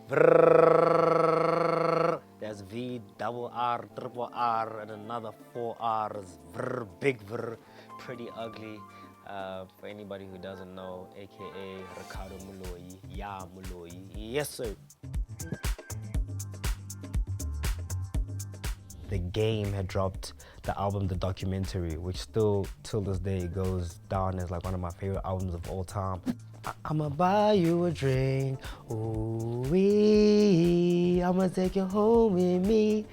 Vrrr. There's V, double R, triple R, and another 4 R's. Vrr, big vrr, Priddy Ugly. For anybody who doesn't know, aka Ricardo Muloi, Ya Muloi. Yes, sir. The Game had dropped the album The Documentary, which still till this day goes down as like one of my favorite albums of all time. I'ma buy you a drink, ooh-wee, I'ma take you home with me.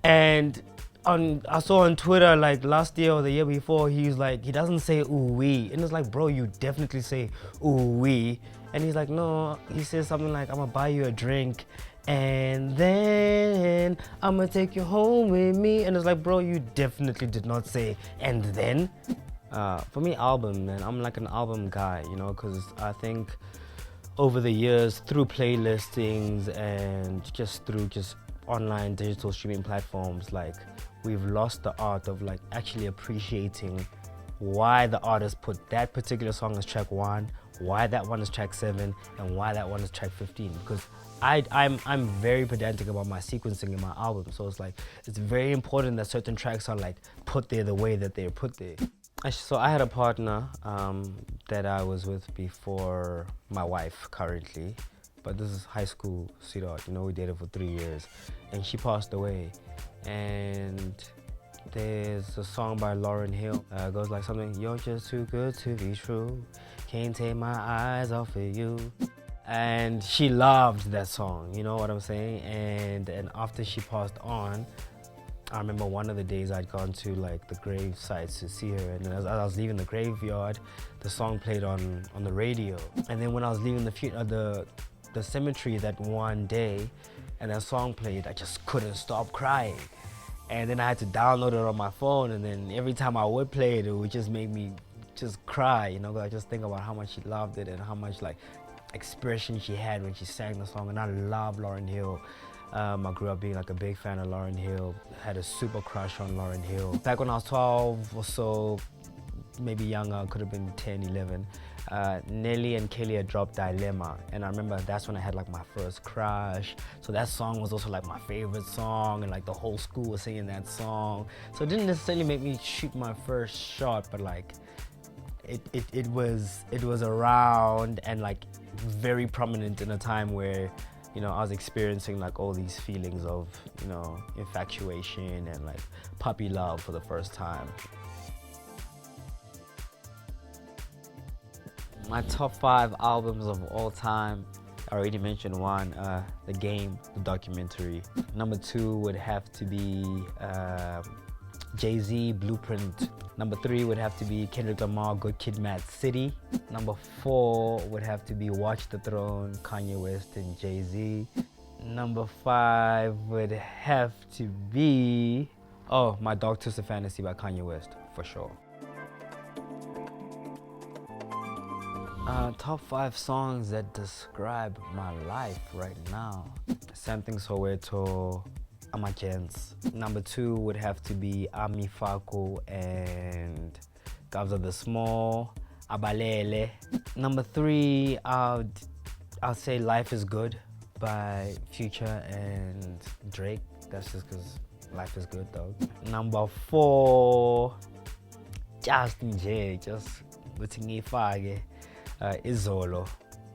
And I saw on Twitter like last year or the year before, he doesn't say ooh-wee. And it's like, bro, you definitely say ooh-wee. And he's like, no, he says something like, I'ma buy you a drink and then I'ma take you home with me. And it's like, bro, you definitely did not say and then. For me, album, man, I'm like an album guy, you know, because I think over the years, through playlistings and through online digital streaming platforms, like, we've lost the art of like actually appreciating why the artist put that particular song as track 1, why that one is track 7, and why that one is track 15. Because I'm very pedantic about my sequencing in my album, so it's like it's very important that certain tracks are like put there the way that they're put there. So I had a partner that I was with before my wife currently, but this is high school sweetheart, you know, we dated for 3 years, and she passed away. And there's a song by Lauryn Hill, it goes like something, you're just too good to be true, can't take my eyes off of you. And she loved that song, you know what I'm saying? And after she passed on, I remember one of the days I'd gone to like the grave sites to see her, and as I was leaving the graveyard, the song played on the radio. And then when I was leaving the cemetery that one day, and that song played, I just couldn't stop crying. And then I had to download it on my phone, and then every time I would play it, it would just make me just cry, you know, I just think about how much she loved it and how much like expression she had when she sang the song. And I love Lauryn Hill. I grew up being like a big fan of Lauryn Hill, had a super crush on Lauryn Hill. Back when I was 12 or so, maybe younger, could have been 10, 11, Nelly and Kelly had dropped Dilemma, and I remember that's when I had like my first crush. So that song was also like my favorite song, and like the whole school was singing that song. So it didn't necessarily make me shoot my first shot, but like it was around and like very prominent in a time where, you know, I was experiencing like all these feelings of, you know, infatuation and like puppy love for the first time. My top 5 albums of all time, I already mentioned one, The Game, The Documentary. Number 2 would have to be Jay-Z, Blueprint. Number 3 would have to be Kendrick Lamar, Good Kid, Mad City. Number 4 would have to be Watch the Throne, Kanye West and Jay-Z. Number 5 would have to be, oh, My Dog Twisted Fantasy by Kanye West, for sure. Top 5 songs that describe my life right now. Something Soweto, Amachens. Number 2 would have to be Ami Faku and Gabza the Small, Abalele. Number 3, I'll say Life is Good by Future and Drake. That's just because life is good, though. Number 4, just Butingifage, Izolo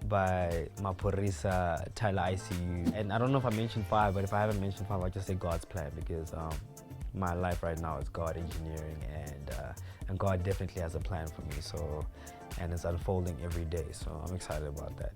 by Maporisa Tyler ICU. And I don't know if I mentioned 5, but if I haven't mentioned 5, I'll just say God's Plan, because my life right now is God engineering, and God definitely has a plan for me. So, and it's unfolding every day. So I'm excited about that.